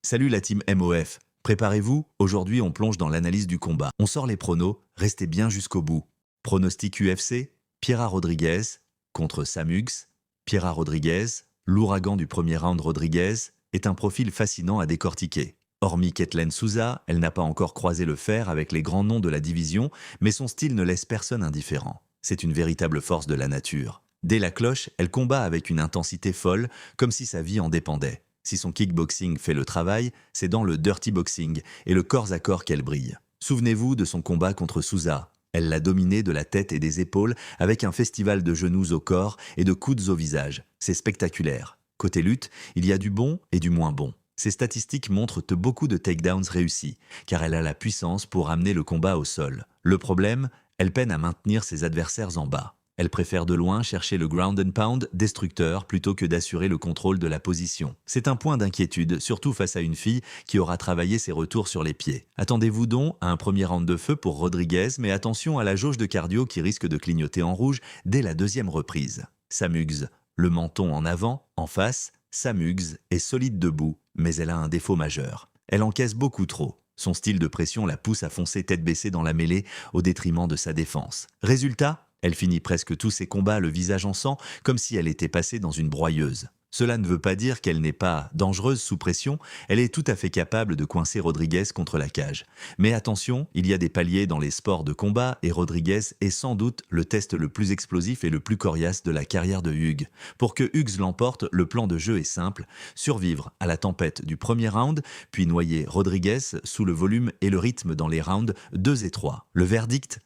Salut la team MOF. Préparez-vous, aujourd'hui on plonge dans l'analyse du combat. On sort les pronos, restez bien jusqu'au bout. Pronostic UFC, Piera Rodriguez contre Sam Hughes. Piera Rodriguez, l'ouragan du premier round Rodriguez, est un profil fascinant à décortiquer. Hormis Ketlen Souza, elle n'a pas encore croisé le fer avec les grands noms de la division, mais son style ne laisse personne indifférent. C'est une véritable force de la nature. Dès la cloche, elle combat avec une intensité folle, comme si sa vie en dépendait. Si son kickboxing fait le travail, c'est dans le dirty boxing et le corps à corps qu'elle brille. Souvenez-vous de son combat contre Souza. Elle l'a dominé de la tête et des épaules avec un festival de genoux au corps et de coudes au visage. C'est spectaculaire. Côté lutte, il y a du bon et du moins bon. Ses statistiques montrent beaucoup de takedowns réussis, car elle a la puissance pour amener le combat au sol. Le problème, elle peine à maintenir ses adversaires en bas. Elle préfère de loin chercher le ground and pound destructeur plutôt que d'assurer le contrôle de la position. C'est un point d'inquiétude, surtout face à une fille qui aura travaillé ses retours sur les pieds. Attendez-vous donc à un premier round de feu pour Rodriguez, mais attention à la jauge de cardio qui risque de clignoter en rouge dès la deuxième reprise. Sam Hughes, le menton en avant, en face, Sam Hughes est solide debout, mais elle a un défaut majeur. Elle encaisse beaucoup trop. Son style de pression la pousse à foncer tête baissée dans la mêlée au détriment de sa défense. Résultat, elle finit presque tous ses combats le visage en sang, comme si elle était passée dans une broyeuse. Cela ne veut pas dire qu'elle n'est pas dangereuse sous pression, elle est tout à fait capable de coincer Rodriguez contre la cage. Mais attention, il y a des paliers dans les sports de combat et Rodriguez est sans doute le test le plus explosif et le plus coriace de la carrière de Hughes. Pour que Hughes l'emporte, le plan de jeu est simple, survivre à la tempête du premier round, puis noyer Rodriguez sous le volume et le rythme dans les rounds 2 et 3. Le verdict ?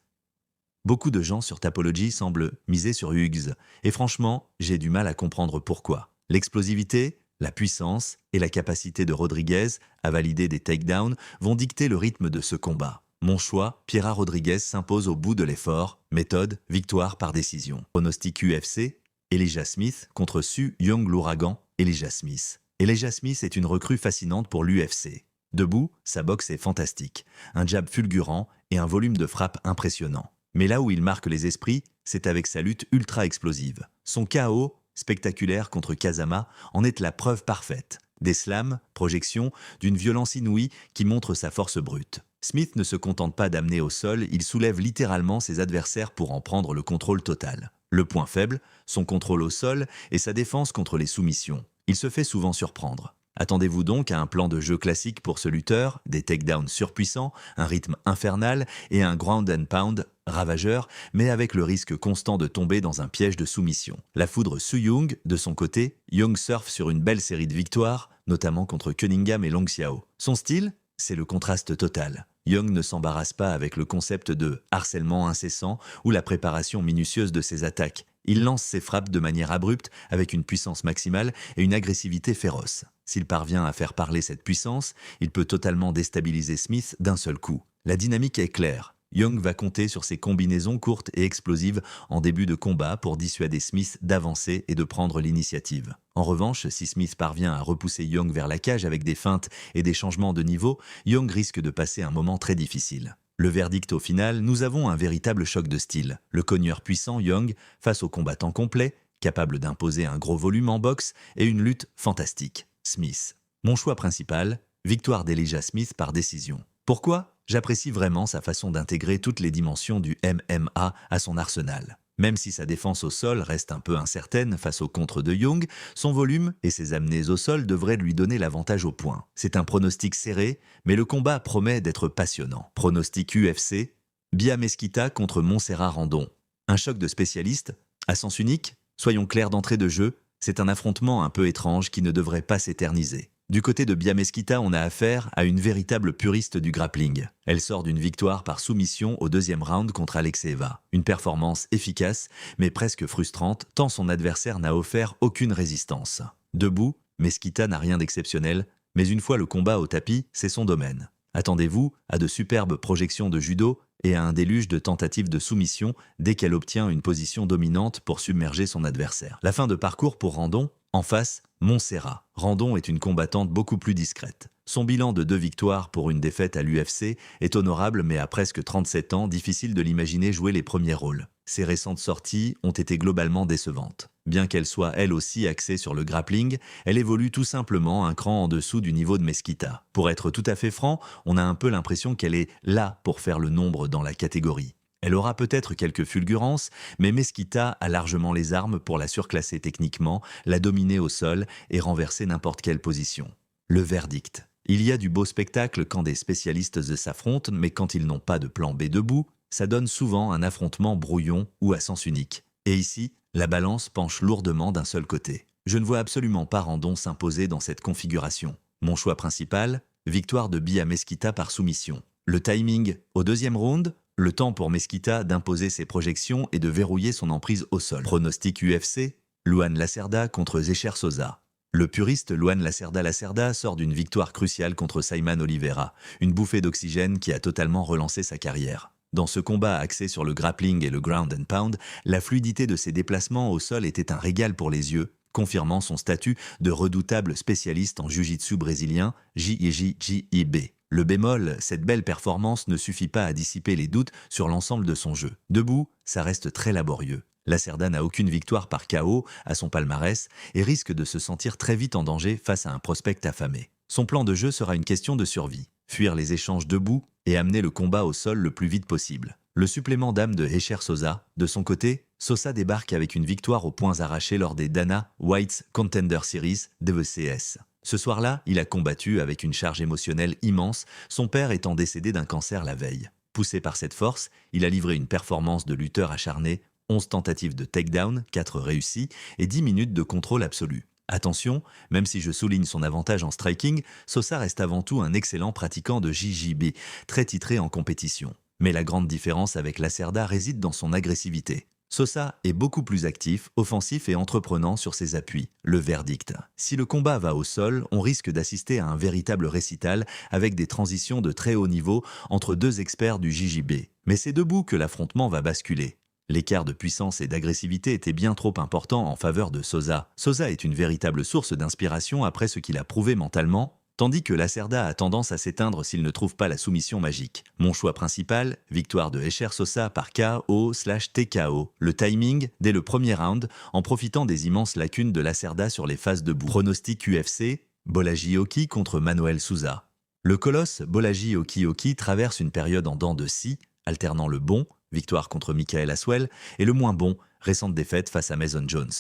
Beaucoup de gens sur Tapology semblent miser sur Hughes, et franchement, j'ai du mal à comprendre pourquoi. L'explosivité, la puissance et la capacité de Rodriguez à valider des takedowns vont dicter le rythme de ce combat. Mon choix, Piera Rodriguez s'impose au bout de l'effort, méthode, victoire par décision. Pronostic UFC, Elijah Smith contre Su Young l'ouragan, Elijah Smith. Elijah Smith est une recrue fascinante pour l'UFC. Debout, sa boxe est fantastique, un jab fulgurant et un volume de frappe impressionnant. Mais là où il marque les esprits, c'est avec sa lutte ultra explosive. Son KO, spectaculaire contre Kazama, en est la preuve parfaite. Des slams, projections, d'une violence inouïe qui montre sa force brute. Smith ne se contente pas d'amener au sol, il soulève littéralement ses adversaires pour en prendre le contrôle total. Le point faible, son contrôle au sol et sa défense contre les soumissions. Il se fait souvent surprendre. Attendez-vous donc à un plan de jeu classique pour ce lutteur, des takedowns surpuissants, un rythme infernal et un ground and pound ravageur, mais avec le risque constant de tomber dans un piège de soumission. La foudre Su Yung, de son côté, Young surfe sur une belle série de victoires, notamment contre Cunningham et Long Xiao. Son style, c'est le contraste total. Young ne s'embarrasse pas avec le concept de harcèlement incessant ou la préparation minutieuse de ses attaques. Il lance ses frappes de manière abrupte, avec une puissance maximale et une agressivité féroce. S'il parvient à faire parler cette puissance, il peut totalement déstabiliser Smith d'un seul coup. La dynamique est claire. Young va compter sur ses combinaisons courtes et explosives en début de combat pour dissuader Smith d'avancer et de prendre l'initiative. En revanche, si Smith parvient à repousser Young vers la cage avec des feintes et des changements de niveau, Young risque de passer un moment très difficile. Le verdict au final, nous avons un véritable choc de style. Le cogneur puissant Young face au combattant complet, capable d'imposer un gros volume en boxe et une lutte fantastique. Smith. Mon choix principal, victoire d'Elijah Smith par décision. Pourquoi ? J'apprécie vraiment sa façon d'intégrer toutes les dimensions du MMA à son arsenal. Même si sa défense au sol reste un peu incertaine face au contre de Young, son volume et ses amenées au sol devraient lui donner l'avantage au point. C'est un pronostic serré, mais le combat promet d'être passionnant. Pronostic UFC, Bia Mesquita contre Montserrat Randon. Un choc de spécialistes, à sens unique, soyons clairs d'entrée de jeu, c'est un affrontement un peu étrange qui ne devrait pas s'éterniser. Du côté de Bia Mesquita, on a affaire à une véritable puriste du grappling. Elle sort d'une victoire par soumission au deuxième round contre Alexeeva. Une performance efficace, mais presque frustrante, tant son adversaire n'a offert aucune résistance. Debout, Mesquita n'a rien d'exceptionnel, mais une fois le combat au tapis, c'est son domaine. Attendez-vous à de superbes projections de judo et à un déluge de tentatives de soumission dès qu'elle obtient une position dominante pour submerger son adversaire. La fin de parcours pour Randon, en face, Montserrat. Randon est une combattante beaucoup plus discrète. Son bilan de 2 victoires pour une défaite à l'UFC est honorable, mais à presque 37 ans, difficile de l'imaginer jouer les premiers rôles. Ses récentes sorties ont été globalement décevantes. Bien qu'elle soit elle aussi axée sur le grappling, elle évolue tout simplement un cran en dessous du niveau de Mesquita. Pour être tout à fait franc, on a un peu l'impression qu'elle est là pour faire le nombre dans la catégorie. Elle aura peut-être quelques fulgurances, mais Mesquita a largement les armes pour la surclasser techniquement, la dominer au sol et renverser n'importe quelle position. Le verdict. Il y a du beau spectacle quand des spécialistes s'affrontent, mais quand ils n'ont pas de plan B debout, ça donne souvent un affrontement brouillon ou à sens unique. Et ici, la balance penche lourdement d'un seul côté. Je ne vois absolument pas Randon s'imposer dans cette configuration. Mon choix principal, victoire de Bia Mesquita par soumission. Le timing, au deuxième round, le temps pour Mesquita d'imposer ses projections et de verrouiller son emprise au sol. Pronostic UFC, Luan Lacerda contre Zecher Sosa. Le puriste Luan Lacerda sort d'une victoire cruciale contre Simon Oliveira, une bouffée d'oxygène qui a totalement relancé sa carrière. Dans ce combat axé sur le grappling et le ground and pound, la fluidité de ses déplacements au sol était un régal pour les yeux, confirmant son statut de redoutable spécialiste en jiu-jitsu brésilien, JIJJIB. Le bémol, cette belle performance ne suffit pas à dissiper les doutes sur l'ensemble de son jeu. Debout, ça reste très laborieux. Lacerda n'a aucune victoire par KO à son palmarès et risque de se sentir très vite en danger face à un prospect affamé. Son plan de jeu sera une question de survie. Fuir les échanges debout et amener le combat au sol le plus vite possible. Le supplément d'âme de Zecher Sosa, de son côté, Sosa débarque avec une victoire aux poings arrachés lors des Dana White's Contender Series DVCS. Ce soir-là, il a combattu avec une charge émotionnelle immense, son père étant décédé d'un cancer la veille. Poussé par cette force, il a livré une performance de lutteur acharné, 11 tentatives de takedown, 4 réussies et 10 minutes de contrôle absolu. Attention, même si je souligne son avantage en striking, Sosa reste avant tout un excellent pratiquant de JJB, très titré en compétition. Mais la grande différence avec Lacerda réside dans son agressivité. Sosa est beaucoup plus actif, offensif et entreprenant sur ses appuis. Le verdict. Si le combat va au sol, on risque d'assister à un véritable récital avec des transitions de très haut niveau entre deux experts du JJB. Mais c'est debout que l'affrontement va basculer. L'écart de puissance et d'agressivité était bien trop important en faveur de Sosa. Sosa est une véritable source d'inspiration après ce qu'il a prouvé mentalement, tandis que Lacerda a tendance à s'éteindre s'il ne trouve pas la soumission magique. Mon choix principal, victoire de Zecher Sosa par KO/TKO. Le timing, dès le premier round, en profitant des immenses lacunes de Lacerda sur les phases debout. Pronostic UFC, Bolaji Oki contre Manuel Souza. Le colosse Bolaji Oki traverse une période en dents de scie, alternant le bon, victoire contre Michael Aswell, et le moins bon, récente défaite face à Mason Jones.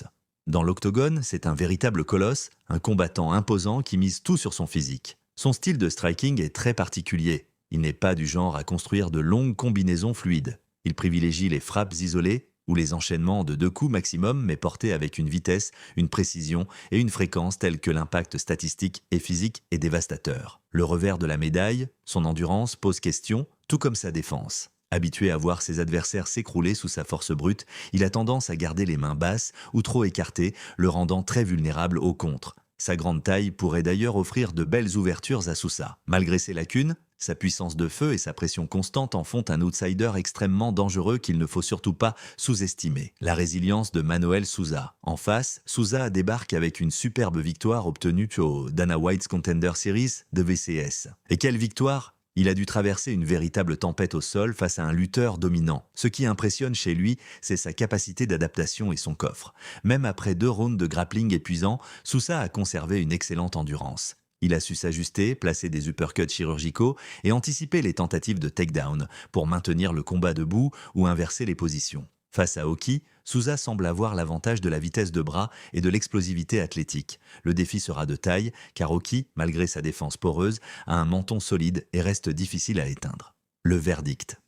Dans l'octogone, c'est un véritable colosse, un combattant imposant qui mise tout sur son physique. Son style de striking est très particulier. Il n'est pas du genre à construire de longues combinaisons fluides. Il privilégie les frappes isolées ou les enchaînements de 2 coups maximum mais portés avec une vitesse, une précision et une fréquence telle que l'impact statistique et physique est dévastateur. Le revers de la médaille, son endurance pose question, tout comme sa défense. Habitué à voir ses adversaires s'écrouler sous sa force brute, il a tendance à garder les mains basses ou trop écartées, le rendant très vulnérable au contre. Sa grande taille pourrait d'ailleurs offrir de belles ouvertures à Sousa. Malgré ses lacunes, sa puissance de feu et sa pression constante en font un outsider extrêmement dangereux qu'il ne faut surtout pas sous-estimer. La résilience de Manuel Souza. En face, Souza débarque avec une superbe victoire obtenue au Dana White's Contender Series de VCS. Et quelle victoire! Il a dû traverser une véritable tempête au sol face à un lutteur dominant. Ce qui impressionne chez lui, c'est sa capacité d'adaptation et son coffre. Même après 2 rounds de grappling épuisants, Sousa a conservé une excellente endurance. Il a su s'ajuster, placer des uppercuts chirurgicaux et anticiper les tentatives de takedown pour maintenir le combat debout ou inverser les positions. Face à Oki, Sousa semble avoir l'avantage de la vitesse de bras et de l'explosivité athlétique. Le défi sera de taille, car Oki, malgré sa défense poreuse, a un menton solide et reste difficile à éteindre. Le verdict.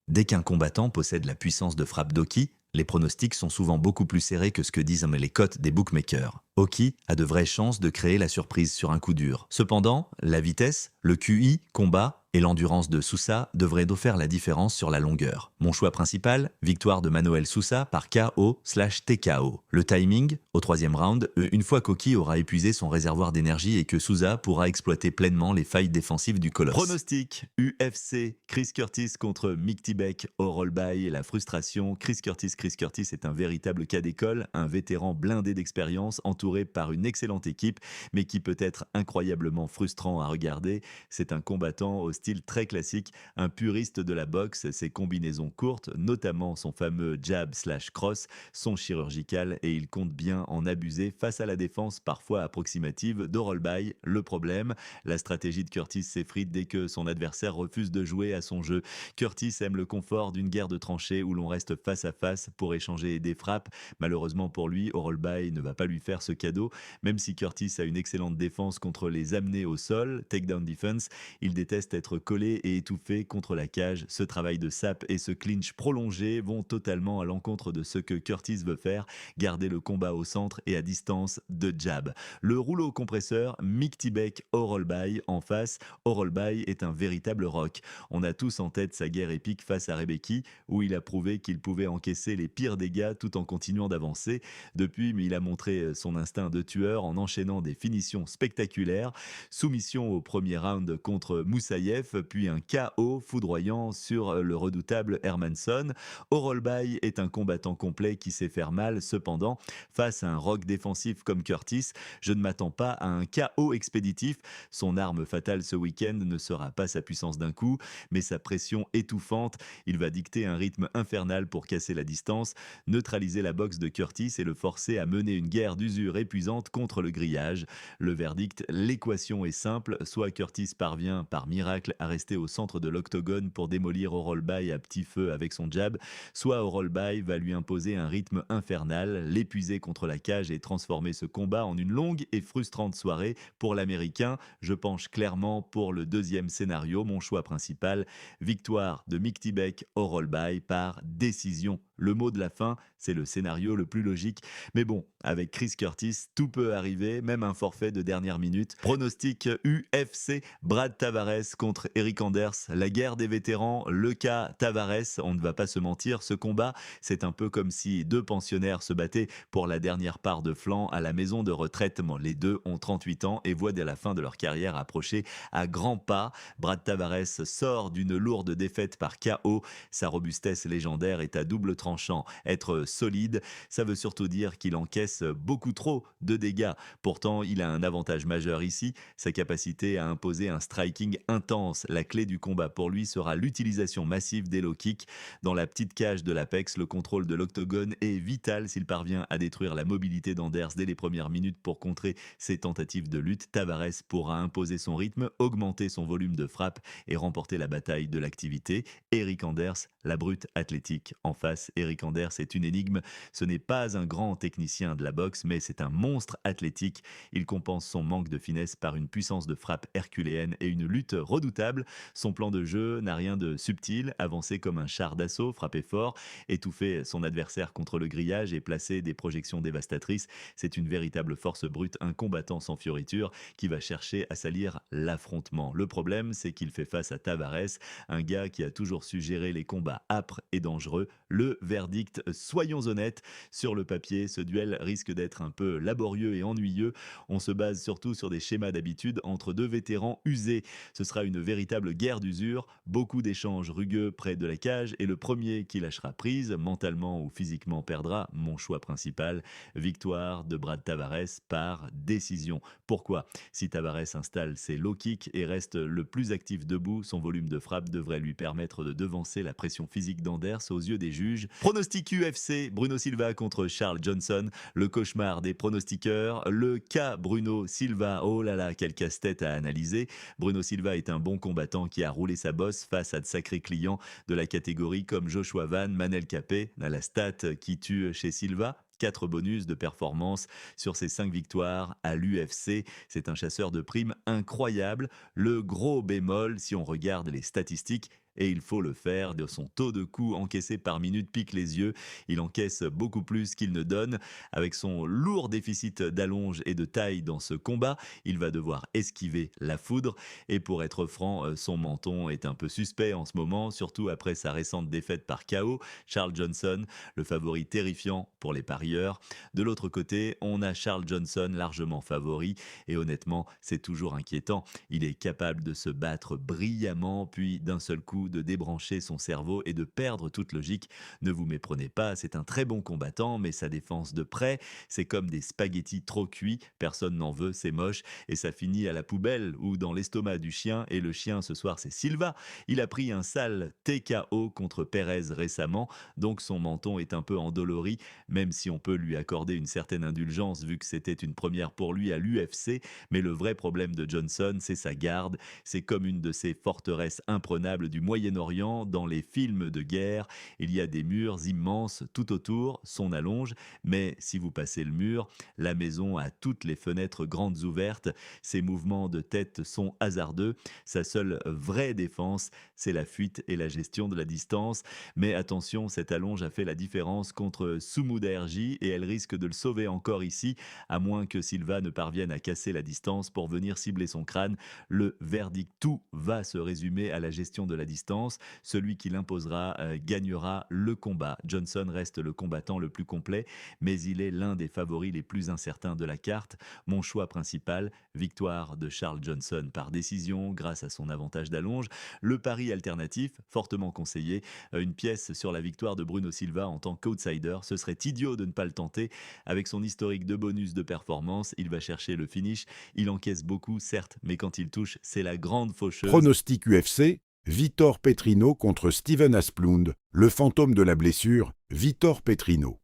Dès qu'un combattant possède la puissance de frappe d'Oki, les pronostics sont souvent beaucoup plus serrés que ce que disent les cotes des bookmakers. Oki a de vraies chances de créer la surprise sur un coup dur. Cependant, la vitesse, le QI, combat et l'endurance de Sousa devraient faire la différence sur la longueur. Mon choix principal, victoire de Manuel Sousa par KO/TKO. Le timing, au 3e round, une fois qu'Oki aura épuisé son réservoir d'énergie et que Sousa pourra exploiter pleinement les failles défensives du colosse. Pronostic UFC, Chris Curtis contre Mick Tibek au roll-by et la frustration. Chris Curtis est un véritable cas d'école, un vétéran blindé d'expérience entouré par une excellente équipe, mais qui peut être incroyablement frustrant à regarder. C'est un combattant au style style très classique, un puriste de la boxe, ses combinaisons courtes, notamment son fameux jab/cross, sont chirurgicales et il compte bien en abuser face à la défense parfois approximative d'Orolbai. Le problème, la stratégie de Curtis s'effrite dès que son adversaire refuse de jouer à son jeu. Curtis aime le confort d'une guerre de tranchées où l'on reste face à face pour échanger des frappes. Malheureusement pour lui, Orolbai ne va pas lui faire ce cadeau. Même si Curtis a une excellente défense contre les amener au sol, takedown defense, il déteste être collé et étouffé contre la cage. Ce travail de sape et ce clinch prolongé vont totalement à l'encontre de ce que Curtis veut faire, garder le combat au centre et à distance de jab. Le rouleau compresseur, Miktibek Orolbai en face. Orolbai est un véritable rock. On a tous en tête sa guerre épique face à Rebecki, où il a prouvé qu'il pouvait encaisser les pires dégâts tout en continuant d'avancer. Depuis, il a montré son instinct de tueur en enchaînant des finitions spectaculaires. Soumission au premier round contre Moussaïev, puis un KO foudroyant sur le redoutable Hermansson. Orolbai est un combattant complet qui sait faire mal. Cependant, face à un rock défensif comme Curtis, je ne m'attends pas à un KO expéditif. Son arme fatale ce week-end ne sera pas sa puissance d'un coup, mais sa pression étouffante. Il va dicter un rythme infernal pour casser la distance, neutraliser la boxe de Curtis et le forcer à mener une guerre d'usure épuisante contre le grillage. Le verdict, l'équation est simple, soit Curtis parvient par miracle à rester au centre de l'octogone pour démolir Orolbai à petit feu avec son jab, soit Orolbai va lui imposer un rythme infernal, l'épuiser contre la cage et transformer ce combat en une longue et frustrante soirée. Pour l'Américain, je penche clairement pour le deuxième scénario, mon choix principal, victoire de Miktibek Orolbai par décision. Le mot de la fin, c'est le scénario le plus logique. Mais bon, avec Chris Curtis, tout peut arriver, même un forfait de dernière minute. Pronostic UFC, Brad Tavares contre Eric Anders. La guerre des vétérans, le cas Tavares, on ne va pas se mentir, ce combat, c'est un peu comme si deux pensionnaires se battaient pour la dernière part de flanc à la maison de retraite. Les deux ont 38 ans et voient dès la fin de leur carrière approcher à grands pas. Brad Tavares sort d'une lourde défaite par KO. Sa robustesse légendaire est à double tranchant. Être solide, ça veut surtout dire qu'il encaisse beaucoup trop de dégâts. Pourtant, il a un avantage majeur ici, sa capacité à imposer un striking intense. La clé du combat pour lui sera l'utilisation massive des low kicks. Dans la petite cage de l'Apex, le contrôle de l'octogone est vital s'il parvient à détruire la mobilité d'Anders dès les premières minutes pour contrer ses tentatives de lutte. Tavares pourra imposer son rythme, augmenter son volume de frappe et remporter la bataille de l'activité. Eric Anders, la brute athlétique. En face, Eric Anders est une énigme. Ce n'est pas un grand technicien de la boxe, mais c'est un monstre athlétique. Il compense son manque de finesse par une puissance de frappe herculéenne et une lutte redoutable. Son plan de jeu n'a rien de subtil, avancer comme un char d'assaut, frapper fort, étouffer son adversaire contre le grillage et placer des projections dévastatrices. C'est une véritable force brute, un combattant sans fioriture qui va chercher à salir l'affrontement. Le problème, c'est qu'il fait face à Tavares, un gars qui a toujours su gérer les combats âpres et dangereux. Le verdict, soyons honnêtes, sur le papier, ce duel risque d'être un peu laborieux et ennuyeux. On se base surtout sur des schémas d'habitude entre deux vétérans usés. Ce sera une véritable guerre d'usure, beaucoup d'échanges rugueux près de la cage et le premier qui lâchera prise, mentalement ou physiquement perdra. Mon choix principal, victoire de Brad Tavares par décision. Pourquoi ? Si Tavares installe ses low kicks et reste le plus actif debout, son volume de frappe devrait lui permettre de devancer la pression physique d'Anders aux yeux des juges. Pronostic UFC, Bruno Silva contre Charles Johnson, le cauchemar des pronostiqueurs, le cas Bruno Silva, oh là là, quel casse-tête à analyser. Bruno Silva est un bon combattant qui a roulé sa bosse face à de sacrés clients de la catégorie comme Joshua Van, Manel Capé, à la stat qui tue chez Silva. 4 bonus de performance sur ses 5 victoires à l'UFC. C'est un chasseur de primes incroyable. Le gros bémol, si on regarde les statistiques, et il faut le faire, de son taux de coups encaissés par minute pique les yeux. Il encaisse beaucoup plus qu'il ne donne. Avec son lourd déficit d'allonge et de taille dans ce combat, il va devoir esquiver la foudre. Et pour être franc, son menton est un peu suspect en ce moment, surtout après sa récente défaite par KO. Charles Johnson, le favori terrifiant pour les parieurs. De l'autre côté, on a Charles Johnson largement favori. Et honnêtement, c'est toujours inquiétant. Il est capable de se battre brillamment, puis d'un seul coup coup de débrancher son cerveau et de perdre toute logique. Ne vous méprenez pas, c'est un très bon combattant, mais sa défense de près, c'est comme des spaghettis trop cuits, personne n'en veut, c'est moche, et ça finit à la poubelle ou dans l'estomac du chien, et le chien ce soir c'est Silva. Il a pris un sale TKO contre Perez récemment, donc son menton est un peu endolori, même si on peut lui accorder une certaine indulgence vu que c'était une première pour lui à l'UFC, mais le vrai problème de Johnson, c'est sa garde. C'est comme une de ces forteresses imprenables du Moyen-Orient. Dans les films de guerre, il y a des murs immenses tout autour, son allonge, mais si vous passez le mur, la maison a toutes les fenêtres grandes ouvertes. Ses mouvements de tête sont hasardeux. Sa seule vraie défense, c'est la fuite et la gestion de la distance. Mais attention, cette allonge a fait la différence contre Sumudaerji et elle risque de le sauver encore ici, à moins que Silva ne parvienne à casser la distance pour venir cibler son crâne. Le verdict, tout va se résumer à la gestion de la distance. Celui qui l'imposera gagnera le combat. Johnson reste le combattant le plus complet, mais il est l'un des favoris les plus incertains de la carte. Mon choix principal, victoire de Charles Johnson par décision grâce à son avantage d'allonge. Le pari alternatif, fortement conseillé, une pièce sur la victoire de Bruno Silva en tant qu'outsider. Ce serait idiot de ne pas le tenter. Avec son historique de bonus de performance, il va chercher le finish. Il encaisse beaucoup, certes, mais quand il touche, c'est la grande faucheuse. Pronostic UFC, Vitor Petrino contre Steven Asplund, le fantôme de la blessure, Vitor Petrino.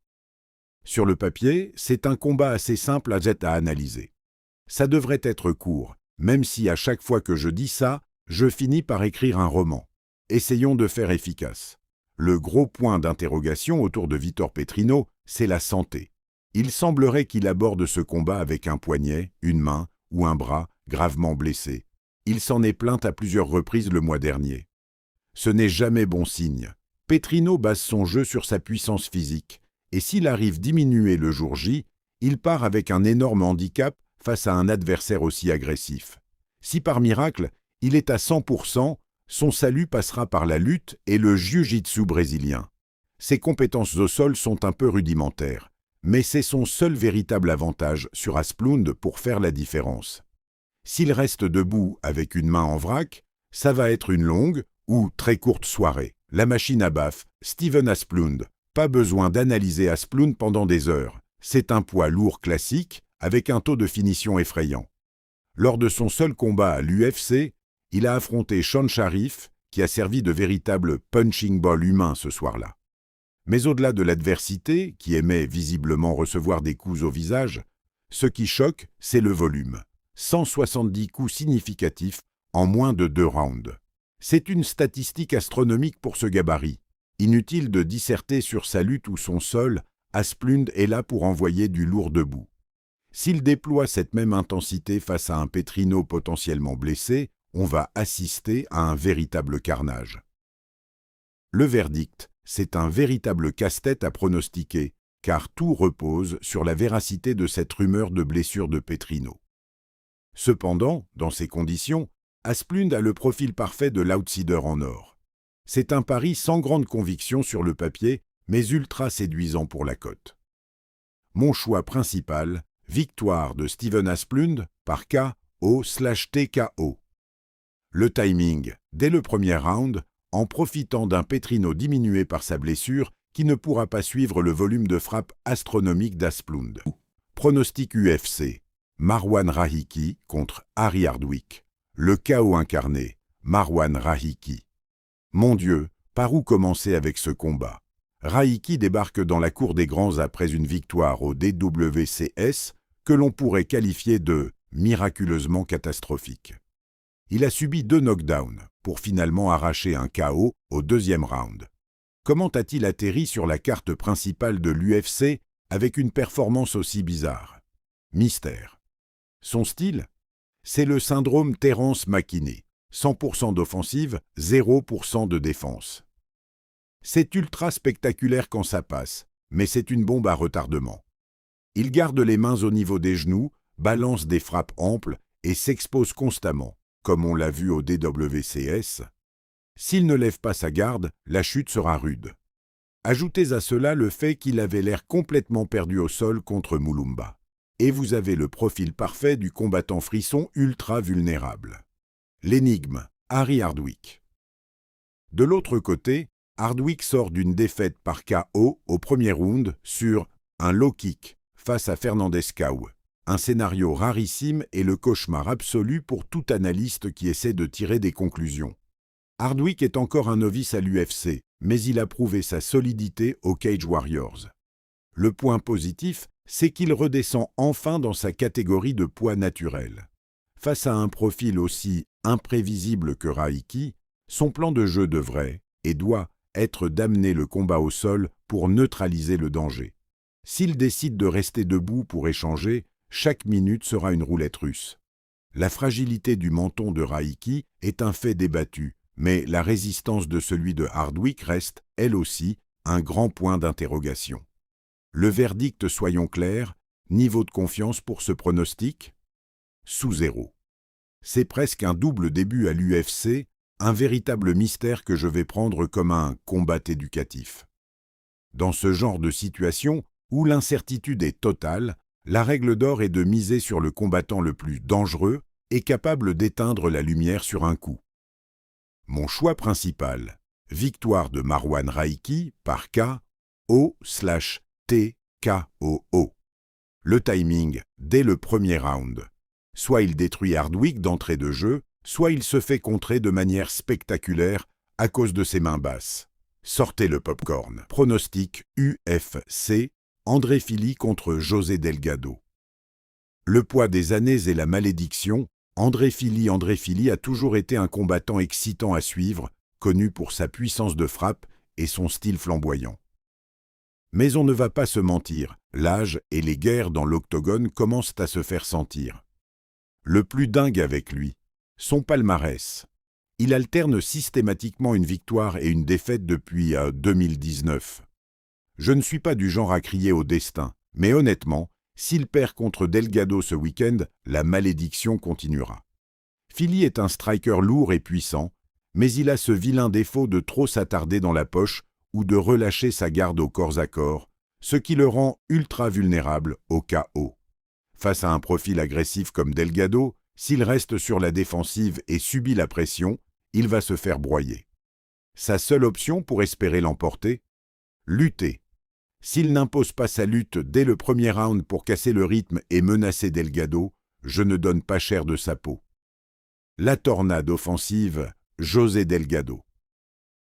Sur le papier, c'est un combat assez simple à analyser. Ça devrait être court, même si à chaque fois que je dis ça, je finis par écrire un roman. Essayons de faire efficace. Le gros point d'interrogation autour de Vitor Petrino, c'est la santé. Il semblerait qu'il aborde ce combat avec un poignet, une main ou un bras gravement blessé. Il s'en est plaint à plusieurs reprises le mois dernier. Ce n'est jamais bon signe. Petrino base son jeu sur sa puissance physique, et s'il arrive diminuer le jour J, il part avec un énorme handicap face à un adversaire aussi agressif. Si par miracle, il est à 100%, son salut passera par la lutte et le jiu-jitsu brésilien. Ses compétences au sol sont un peu rudimentaires, mais c'est son seul véritable avantage sur Asplund pour faire la différence. S'il reste debout avec une main en vrac, ça va être une longue ou très courte soirée. La machine à baffe, Steven Asplund. Pas besoin d'analyser Asplund pendant des heures. C'est un poids lourd classique avec un taux de finition effrayant. Lors de son seul combat à l'UFC, il a affronté Sean Sharif, qui a servi de véritable punching ball humain ce soir-là. Mais au-delà de l'adversité, qui aimait visiblement recevoir des coups au visage, ce qui choque, c'est le volume. 170 coups significatifs en moins de 2 rounds. C'est une statistique astronomique pour ce gabarit. Inutile de disserter sur sa lutte ou son sol, Asplund est là pour envoyer du lourd debout. S'il déploie cette même intensité face à un Petrino potentiellement blessé, on va assister à un véritable carnage. Le verdict, c'est un véritable casse-tête à pronostiquer, car tout repose sur la véracité de cette rumeur de blessure de Petrino. Cependant, dans ces conditions, Asplund a le profil parfait de l'outsider en or. C'est un pari sans grande conviction sur le papier, mais ultra séduisant pour la cote. Mon choix principal, victoire de Steven Asplund par KO/TKO. Le timing, dès le premier round, en profitant d'un Petrino diminué par sa blessure qui ne pourra pas suivre le volume de frappe astronomique d'Asplund. Pronostic UFC, Marwan Rahiki contre Harry Hardwick. Le chaos incarné, Marwan Rahiki. Mon Dieu, par où commencer avec ce combat? Rahiki débarque dans la cour des grands après une victoire au DWCS que l'on pourrait qualifier de miraculeusement catastrophique. Il a subi 2 knockdowns pour finalement arracher un KO au deuxième round. Comment a-t-il atterri sur la carte principale de l'UFC avec une performance aussi bizarre? Mystère. Son style? C'est le syndrome Terence McKinney. 100% d'offensive, 0% de défense. C'est ultra spectaculaire quand ça passe, mais c'est une bombe à retardement. Il garde les mains au niveau des genoux, balance des frappes amples et s'expose constamment, comme on l'a vu au DWCS. S'il ne lève pas sa garde, la chute sera rude. Ajoutez à cela le fait qu'il avait l'air complètement perdu au sol contre Mulumba. Et vous avez le profil parfait du combattant frisson ultra vulnérable. L'énigme, Harry Hardwick. De l'autre côté, Hardwick sort d'une défaite par KO au premier round sur un low kick face à Fernandez-Caou. Un scénario rarissime et le cauchemar absolu pour tout analyste qui essaie de tirer des conclusions. Hardwick est encore un novice à l'UFC, mais il a prouvé sa solidité aux Cage Warriors. Le point positif, c'est qu'il redescend enfin dans sa catégorie de poids naturel. Face à un profil aussi imprévisible que Raiki, son plan de jeu devrait, et doit, être d'amener le combat au sol pour neutraliser le danger. S'il décide de rester debout pour échanger, chaque minute sera une roulette russe. La fragilité du menton de Raiki est un fait débattu, mais la résistance de celui de Hardwick reste, elle aussi, un grand point d'interrogation. Le verdict, soyons clairs, niveau de confiance pour ce pronostic ? Sous 0. C'est presque un double début à l'UFC, un véritable mystère que je vais prendre comme un combat éducatif. Dans ce genre de situation, où l'incertitude est totale, la règle d'or est de miser sur le combattant le plus dangereux et capable d'éteindre la lumière sur un coup. Mon choix principal, victoire de Marwan Raiki par KO/TKOO. Le timing, dès le premier round. Soit il détruit Hardwick d'entrée de jeu, soit il se fait contrer de manière spectaculaire à cause de ses mains basses. Sortez le popcorn. Pronostic UFC, André Fili contre José Delgado. Le poids des années et la malédiction, André Fili a toujours été un combattant excitant à suivre, connu pour sa puissance de frappe et son style flamboyant. Mais on ne va pas se mentir, l'âge et les guerres dans l'octogone commencent à se faire sentir. Le plus dingue avec lui, son palmarès. Il alterne systématiquement une victoire et une défaite depuis 2019. Je ne suis pas du genre à crier au destin, mais honnêtement, s'il perd contre Delgado ce week-end, la malédiction continuera. Fili est un striker lourd et puissant, mais il a ce vilain défaut de trop s'attarder dans la poche ou de relâcher sa garde au corps à corps, ce qui le rend ultra vulnérable au KO. Face à un profil agressif comme Delgado, s'il reste sur la défensive et subit la pression, il va se faire broyer. Sa seule option pour espérer l'emporter ? Lutter. S'il n'impose pas sa lutte dès le premier round pour casser le rythme et menacer Delgado, je ne donne pas cher de sa peau. La tornade offensive, José Delgado.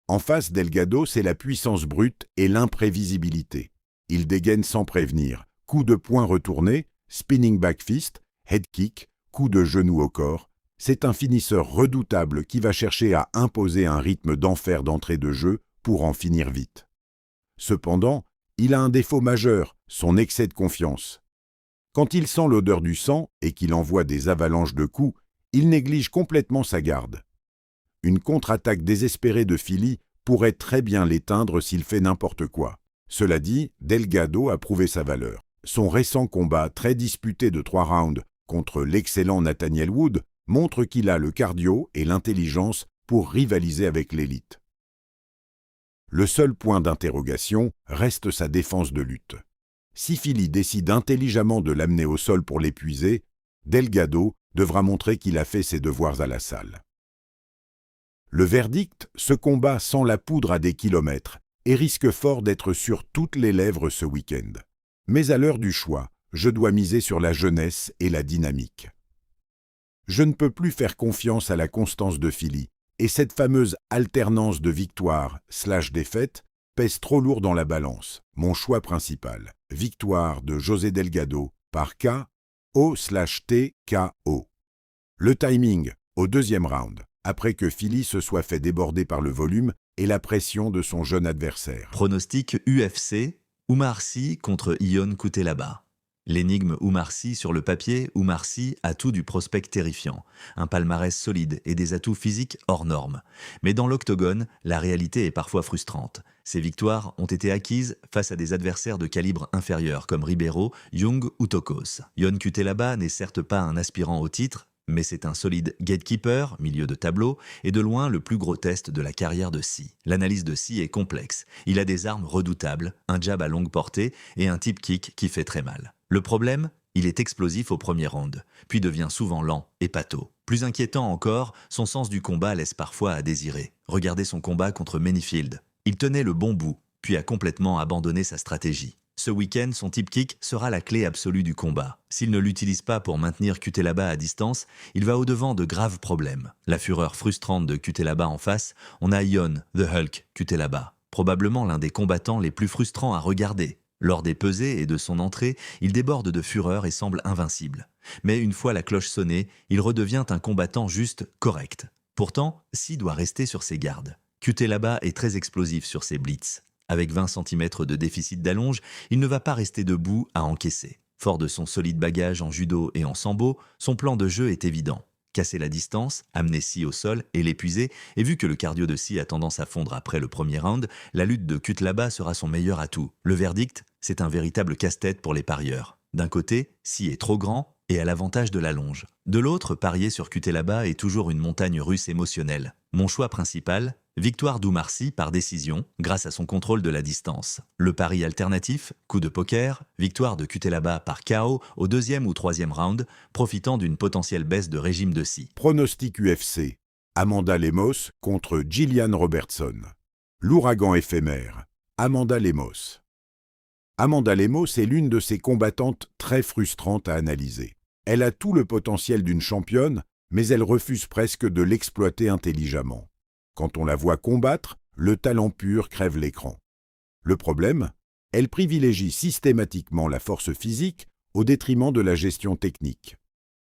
En face, Delgado, c'est la puissance brute et l'imprévisibilité. Il dégaine sans prévenir. Coup de poing retourné, spinning back fist, head kick, coup de genou au corps. C'est un finisseur redoutable qui va chercher à imposer un rythme d'enfer d'entrée de jeu pour en finir vite. Cependant, il a un défaut majeur, son excès de confiance. Quand il sent l'odeur du sang et qu'il envoie des avalanches de coups, il néglige complètement sa garde. Une contre-attaque désespérée de Fili pourrait très bien l'éteindre s'il fait n'importe quoi. Cela dit, Delgado a prouvé sa valeur. Son récent combat très disputé de 3 rounds contre l'excellent Nathaniel Wood montre qu'il a le cardio et l'intelligence pour rivaliser avec l'élite. Le seul point d'interrogation reste sa défense de lutte. Si Fili décide intelligemment de l'amener au sol pour l'épuiser, Delgado devra montrer qu'il a fait ses devoirs à la salle. Le verdict, ce combat sent la poudre à des kilomètres et risque fort d'être sur toutes les lèvres ce week-end. Mais à l'heure du choix, je dois miser sur la jeunesse et la dynamique. Je ne peux plus faire confiance à la constance de Fili, et cette fameuse alternance de victoire/défaite pèse trop lourd dans la balance. Mon choix principal, victoire de José Delgado par KO/TKO. Le timing, au deuxième round, après que Fili se soit fait déborder par le volume et la pression de son jeune adversaire. Pronostic UFC, Oumar Sy contre Ion Cutelaba. L'énigme Oumar Sy sur le papier, Oumar Sy a tout du prospect terrifiant, un palmarès solide et des atouts physiques hors normes. Mais dans l'octogone, la réalité est parfois frustrante. Ses victoires ont été acquises face à des adversaires de calibre inférieur comme Ribeiro, Young ou Tokos. Ion Cutelaba n'est certes pas un aspirant au titre, mais c'est un solide gatekeeper, milieu de tableau, et de loin le plus gros test de la carrière de Sy. L'analyse de Sy est complexe. Il a des armes redoutables, un jab à longue portée et un tip kick qui fait très mal. Le problème, il est explosif au premier round, puis devient souvent lent et pâteau. Plus inquiétant encore, son sens du combat laisse parfois à désirer. Regardez son combat contre Manyfield. Il tenait le bon bout, puis a complètement abandonné sa stratégie. Ce week-end, son tip kick sera la clé absolue du combat. S'il ne l'utilise pas pour maintenir Cutelaba à distance, il va au-devant de graves problèmes. La fureur frustrante de Cutelaba en face, on a Ion, The Hulk, Cutelaba. Probablement l'un des combattants les plus frustrants à regarder. Lors des pesées et de son entrée, il déborde de fureur et semble invincible. Mais une fois la cloche sonnée, il redevient un combattant juste correct. Pourtant, Si doit rester sur ses gardes. Cutelaba est très explosif sur ses blitz. Avec 20 cm de déficit d'allonge, il ne va pas rester debout à encaisser. Fort de son solide bagage en judo et en sambo, son plan de jeu est évident. Casser la distance, amener Si au sol et l'épuiser, et vu que le cardio de Si a tendance à fondre après le premier round, la lutte de Cutelaba sera son meilleur atout. Le verdict, c'est un véritable casse-tête pour les parieurs. D'un côté, Si est trop grand et a l'avantage de l'allonge. De l'autre, parier sur Cutelaba est toujours une montagne russe émotionnelle. Mon choix principal, victoire d'Oumar Sy par décision, grâce à son contrôle de la distance. Le pari alternatif, coup de poker, victoire de Cutelaba par KO au deuxième ou troisième round, profitant d'une potentielle baisse de régime de Si. Pronostic UFC. Amanda Lemos contre Gillian Robertson. L'ouragan éphémère. Amanda Lemos. Amanda Lemos est l'une de ces combattantes très frustrantes à analyser. Elle a tout le potentiel d'une championne, mais elle refuse presque de l'exploiter intelligemment. Quand on la voit combattre, le talent pur crève l'écran. Le problème, elle privilégie systématiquement la force physique au détriment de la gestion technique.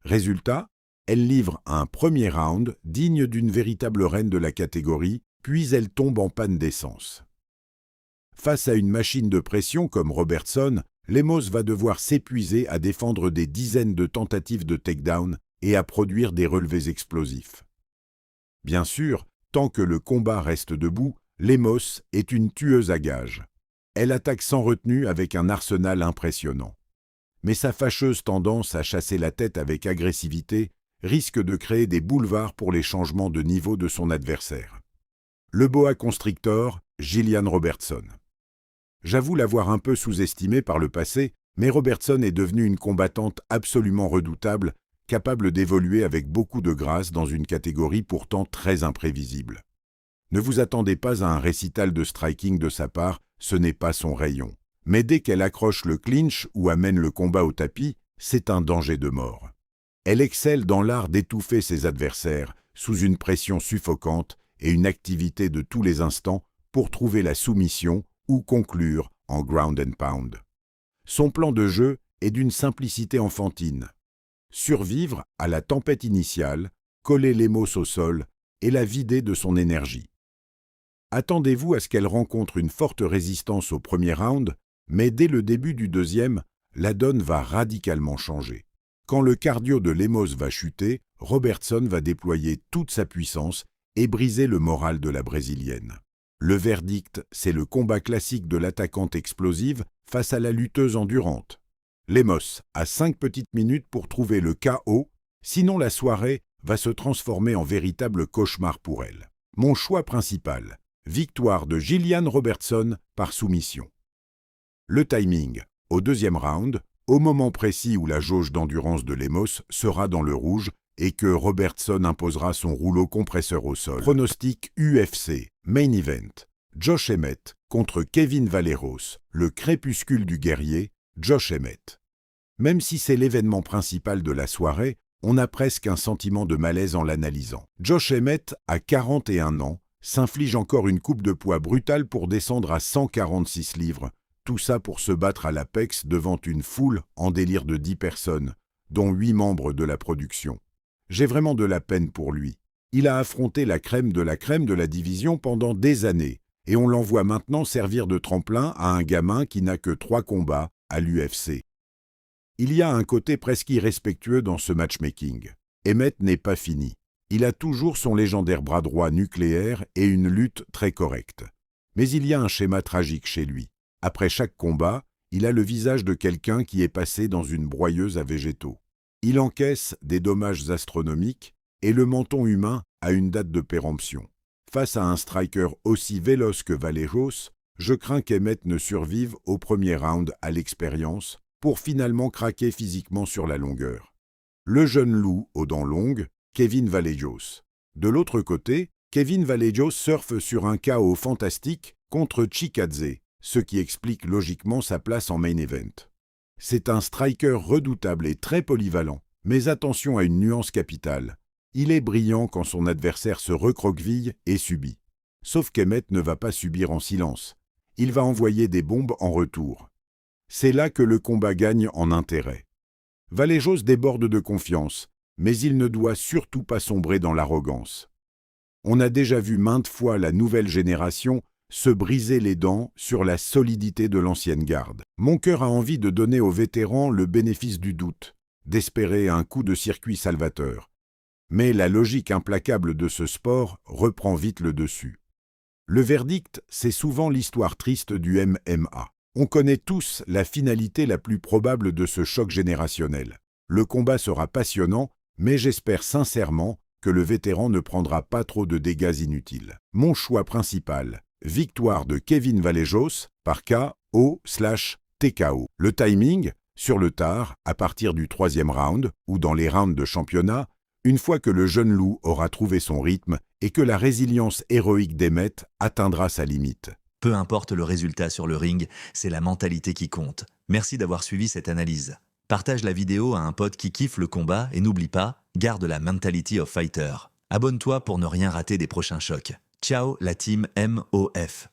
Résultat, elle livre un premier round digne d'une véritable reine de la catégorie, puis elle tombe en panne d'essence. Face à une machine de pression comme Robertson, Lemos va devoir s'épuiser à défendre des dizaines de tentatives de takedown et à produire des relevés explosifs. Bien sûr, tant que le combat reste debout, Lemos est une tueuse à gages. Elle attaque sans retenue avec un arsenal impressionnant. Mais sa fâcheuse tendance à chasser la tête avec agressivité risque de créer des boulevards pour les changements de niveau de son adversaire. Le boa constrictor, Gillian Robertson. J'avoue l'avoir un peu sous-estimé par le passé, mais Robertson est devenue une combattante absolument redoutable, capable d'évoluer avec beaucoup de grâce dans une catégorie pourtant très imprévisible. Ne vous attendez pas à un récital de striking de sa part, ce n'est pas son rayon. Mais dès qu'elle accroche le clinch ou amène le combat au tapis, c'est un danger de mort. Elle excelle dans l'art d'étouffer ses adversaires, sous une pression suffocante et une activité de tous les instants pour trouver la soumission ou conclure en ground and pound. Son plan de jeu est d'une simplicité enfantine. Survivre à la tempête initiale, coller Lemos au sol et la vider de son énergie. Attendez-vous à ce qu'elle rencontre une forte résistance au premier round, mais dès le début du deuxième, la donne va radicalement changer. Quand le cardio de Lemos va chuter, Robertson va déployer toute sa puissance et briser le moral de la Brésilienne. Le verdict, c'est le combat classique de l'attaquante explosive face à la lutteuse endurante. Lemos a 5 petites minutes pour trouver le KO, sinon la soirée va se transformer en véritable cauchemar pour elle. Mon choix principal, victoire de Gillian Robertson par soumission. Le timing, au deuxième round, au moment précis où la jauge d'endurance de Lemos sera dans le rouge et que Robertson imposera son rouleau compresseur au sol. Pronostic UFC, Main Event. Josh Emmett contre Kevin Valeros, le crépuscule du guerrier, Josh Emmett. Même si c'est l'événement principal de la soirée, on a presque un sentiment de malaise en l'analysant. Josh Emmett, à 41 ans, s'inflige encore une coupe de poids brutale pour descendre à 146 livres, tout ça pour se battre à l'Apex devant une foule en délire de 10 personnes, dont 8 membres de la production. J'ai vraiment de la peine pour lui. Il a affronté la crème de la division pendant des années, et on l'envoie maintenant servir de tremplin à un gamin qui n'a que 3 combats à l'UFC. Il y a un côté presque irrespectueux dans ce matchmaking. Emmett n'est pas fini. Il a toujours son légendaire bras droit nucléaire et une lutte très correcte. Mais il y a un schéma tragique chez lui. Après chaque combat, il a le visage de quelqu'un qui est passé dans une broyeuse à végétaux. Il encaisse des dommages astronomiques et le menton humain a une date de péremption. Face à un striker aussi véloce que Valeros, je crains qu'Emmett ne survive au premier round à l'expérience pour finalement craquer physiquement sur la longueur. Le jeune loup aux dents longues Kevin Vallejos. De l'autre côté, Kevin Vallejos surfe sur un KO fantastique contre Chikadze, ce qui explique logiquement sa place en main event. C'est un striker redoutable et très polyvalent, mais attention à une nuance capitale. Il est brillant quand son adversaire se recroqueville et subit. Sauf qu'Emmett ne va pas subir en silence. Il va envoyer des bombes en retour. C'est là que le combat gagne en intérêt. Vallejos déborde de confiance, mais il ne doit surtout pas sombrer dans l'arrogance. On a déjà vu maintes fois la nouvelle génération se briser les dents sur la solidité de l'ancienne garde. Mon cœur a envie de donner aux vétérans le bénéfice du doute, d'espérer un coup de circuit salvateur. Mais la logique implacable de ce sport reprend vite le dessus. Le verdict, c'est souvent l'histoire triste du MMA. On connaît tous la finalité la plus probable de ce choc générationnel. Le combat sera passionnant, mais j'espère sincèrement que le vétéran ne prendra pas trop de dégâts inutiles. Mon choix principal, victoire de Kevin Vallejos par KO/TKO. Le timing, sur le tard, à partir du 3e round ou dans les rounds de championnat, une fois que le jeune loup aura trouvé son rythme et que la résilience héroïque d'Emmett atteindra sa limite. Peu importe le résultat sur le ring, c'est la mentalité qui compte. Merci d'avoir suivi cette analyse. Partage la vidéo à un pote qui kiffe le combat et n'oublie pas, garde la mentality of fighter. Abonne-toi pour ne rien rater des prochains chocs. Ciao la team MOF.